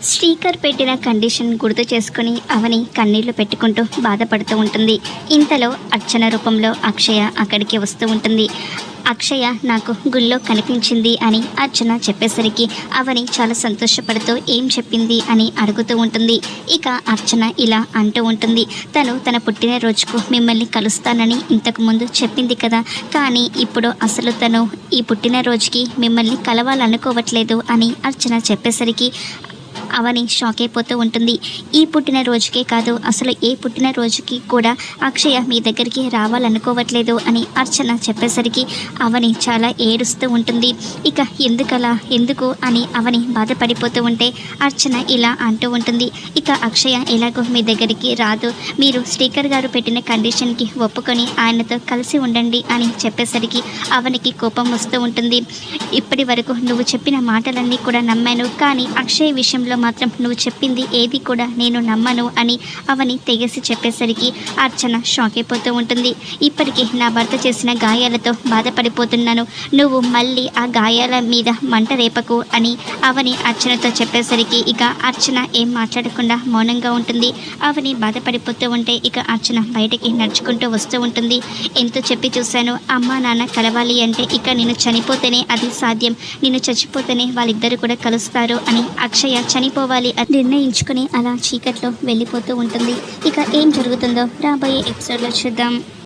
శ్రీకర్ పెట్టిన కండిషన్ గుర్తు చేసుకుని అవని కన్నీళ్లు పెట్టుకుంటూ బాధపడుతూ ఉంటుంది. ఇంతలో అర్చన రూపంలో అక్షయ అక్కడికి వస్తూ ఉంటుంది. అక్షయ నాకు గుళ్ళో కనిపించింది అని అర్చన చెప్పేసరికి అవని చాలా సంతోషపడుతూ ఏం చెప్పింది అని అడుగుతూ ఉంటుంది. ఇక అర్చన ఇలా అంటూ ఉంటుంది, తను తన పుట్టినరోజుకు మిమ్మల్ని కలుస్తానని ఇంతకుముందు చెప్పింది కదా, కానీ ఇప్పుడు అసలు తను ఈ పుట్టినరోజుకి మిమ్మల్ని కలవాలనుకోవట్లేదు అని అర్చన చెప్పేసరికి అవని షాక్ అయిపోతూ ఉంటుంది. ఈ పుట్టినరోజుకే కాదు, అసలు ఏ పుట్టినరోజుకి కూడా అక్షయ మీ దగ్గరికి రావాలనుకోవట్లేదు అని అర్చన చెప్పేసరికి అవని చాలా ఏడుస్తూ ఉంటుంది. ఇక ఎందుకు అని అవని బాధపడిపోతూ ఉంటే అర్చన ఇలా అంటూ ఉంటుంది, ఇక అక్షయ ఎలాగో మీ దగ్గరికి రాదు, మీరు శ్రీకర్ గారు పెట్టిన కండిషన్కి ఒప్పుకొని ఆయనతో కలిసి ఉండండి అని చెప్పేసరికి అవనికి కోపం వస్తూ ఉంటుంది. ఇప్పటి వరకు నువ్వు చెప్పిన మాటలన్నీ కూడా నమ్మాను, కానీ అక్షయ్ విషయంలో మాత్రం నువ్వు చెప్పింది ఏది కూడా నేను నమ్మను అని అవని తెగేసి చెప్పేసరికి అర్చన షాక్ అయిపోతూ ఉంటుంది. ఇప్పటికీ నా భర్త చేసిన గాయాలతో బాధపడిపోతున్నాను, నువ్వు మళ్ళీ ఆ గాయాల మీద మంట రేపకు అని అవని అర్చనతో చెప్పేసరికి ఇక అర్చన ఏం మాట్లాడకుండా మౌనంగా ఉంటుంది. అవని బాధపడిపోతూ ఉంటే ఇక అర్చన బయటకి నడుచుకుంటూ వస్తూ ఉంటుంది. ఎంతో చెప్పి చూశాను, అమ్మా నాన్న కలవాలి అంటే ఇక నేను చనిపోతేనే అది సాధ్యం, నేను చచ్చిపోతేనే వాళ్ళిద్దరు కూడా కలుస్తారు అని అక్షయ చనిపోవాలి అని నిర్ణయించుకుని అలా చీకట్లో వెళ్ళిపోతూ ఉంటుంది. ఇక ఏం జరుగుతుందో రాబోయే ఎపిసోడ్లో చూద్దాం.